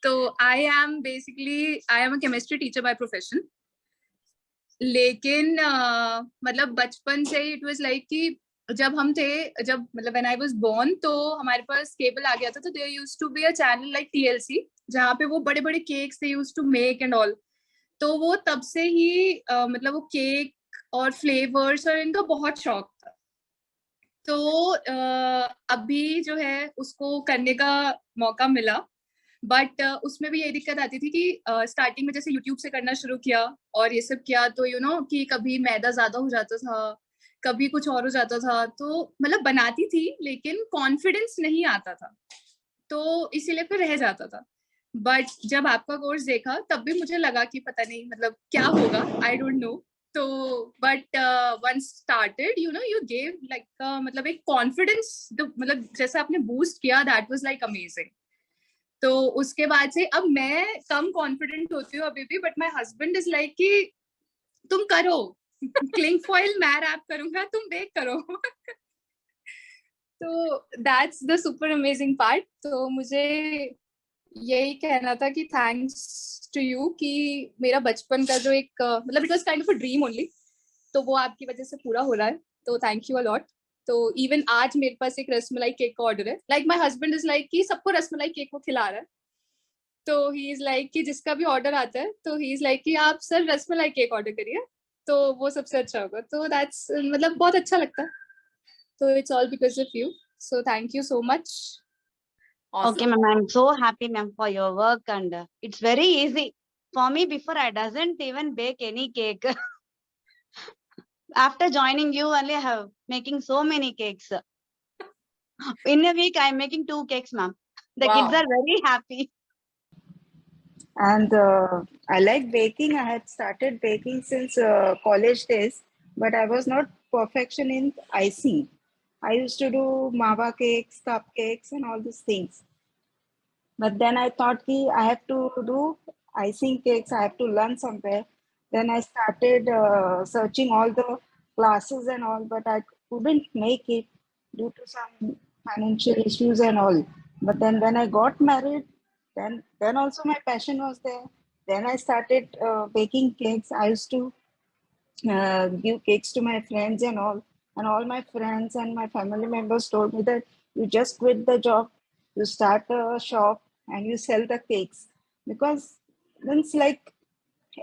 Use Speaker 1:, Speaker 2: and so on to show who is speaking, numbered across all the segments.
Speaker 1: तो I am a chemistry teacher by profession. लेकिन मतलब बचपन से इट वाज लाइक कि जब मतलब व्हेन आई वाज बोर्न तो हमारे पास केबल आ गया था. तो there used to be a channel like TLC जहाँ पे वो बड़े बड़े cakes they used to make and all. तो वो तब से ही मतलब वो केक और फ्लेवर्स और इनका बहुत शौक था. तो अभी जो है उसको करने का मौका मिला. बट उसमें भी यही दिक्कत आती थी कि स्टार्टिंग में जैसे यूट्यूब से करना शुरू किया और ये सब किया तो कि कभी मैदा ज्यादा हो जाता था, कभी कुछ और हो जाता था. तो मतलब बनाती थी लेकिन कॉन्फिडेंस नहीं आता था, तो इसीलिए फिर रह जाता था. बट जब आपका कोर्स देखा तब भी मुझे लगा कि पता नहीं मतलब क्या होगा, आई डोंट नो. तो but once started you gave like मतलब एक कॉन्फिडेंस, मतलब जैसे आपने बूस्ट किया, दैट वाज लाइक अमेजिंग. तो उसके बाद से अब मैं कम कॉन्फिडेंट होती हूँ अभी भी, but my husband is like कि तुम करो, क्लिंग फॉइल मैं रैप करूंगा, तुम बेक करो. तो that's the super amazing part. तो मुझे यही कहना था कि थैंक्स टू यू कि मेरा बचपन का जो एक मतलब it was kind of a dream only, तो वो आपकी वजह से पूरा हो रहा है. तो थैंक यू अलॉट. तो इवन आज मेरे पास एक रसमलाई केक का ऑर्डर है. Like my husband is like कि सबको रसमलाई केक वो खिला रहा है. तो ही इज लाइक कि जिसका भी ऑर्डर आता है तो ही इज लाइक कि आप सर रसमलाई केक ऑर्डर करिए, तो वो सबसे अच्छा होगा. तो दैट्स मतलब बहुत अच्छा लगता है. तो it's all because of you. So thank you so much.
Speaker 2: Okay, ma'am, I'm so happy, ma'am, for your work, and it's very easy for me. Before I doesn't even bake any cake. After joining you, only I have making so many cakes. In a week, I'm making 2 cakes, ma'am. The kids are very happy.
Speaker 3: And I like baking. I had started baking since college days, but I was not perfection in icing. I used to do mava cakes, cupcakes, and all these things. But then I thought ki I have to do icing cakes. I have to learn somewhere. Then I started searching all the classes and all, but I couldn't make it due to some financial issues and all. But then when I got married, then also my passion was there. Then I started baking cakes. I used to give cakes to my friends and all my friends and my family members told me that you just quit the job, you start a shop and you sell the cakes. Because it's like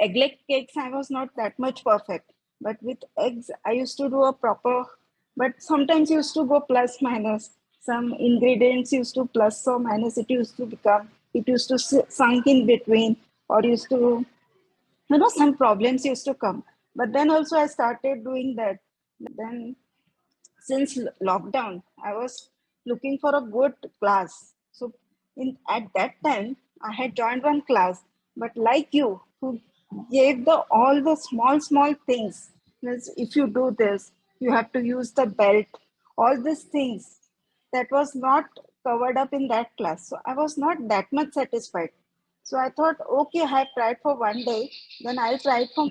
Speaker 3: egg cakes, I was not that much perfect, but with eggs I used to do a proper, but sometimes used to go plus minus. Some ingredients used to plus or minus, it used to become, it used to sunk in between, or used to, some problems used to come. But then also I started doing that. Then since lockdown, I was looking for a good class. So in at that time, I had joined one class. But like you, who gave the all the small things. Means if you do this, you have to use the belt. All these things that was not covered up in that class. So I was not that much satisfied. So I thought, okay, I have tried for one day, then I'll try it for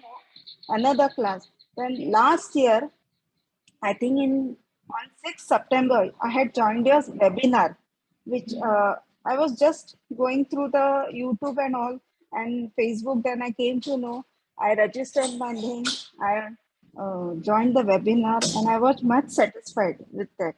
Speaker 3: another class. Then last year, I think on 6th September, I had joined your webinar, which I was just going through the YouTube and all and Facebook. Then I came to know. I registered my name. I joined the webinar, and I was much satisfied with that.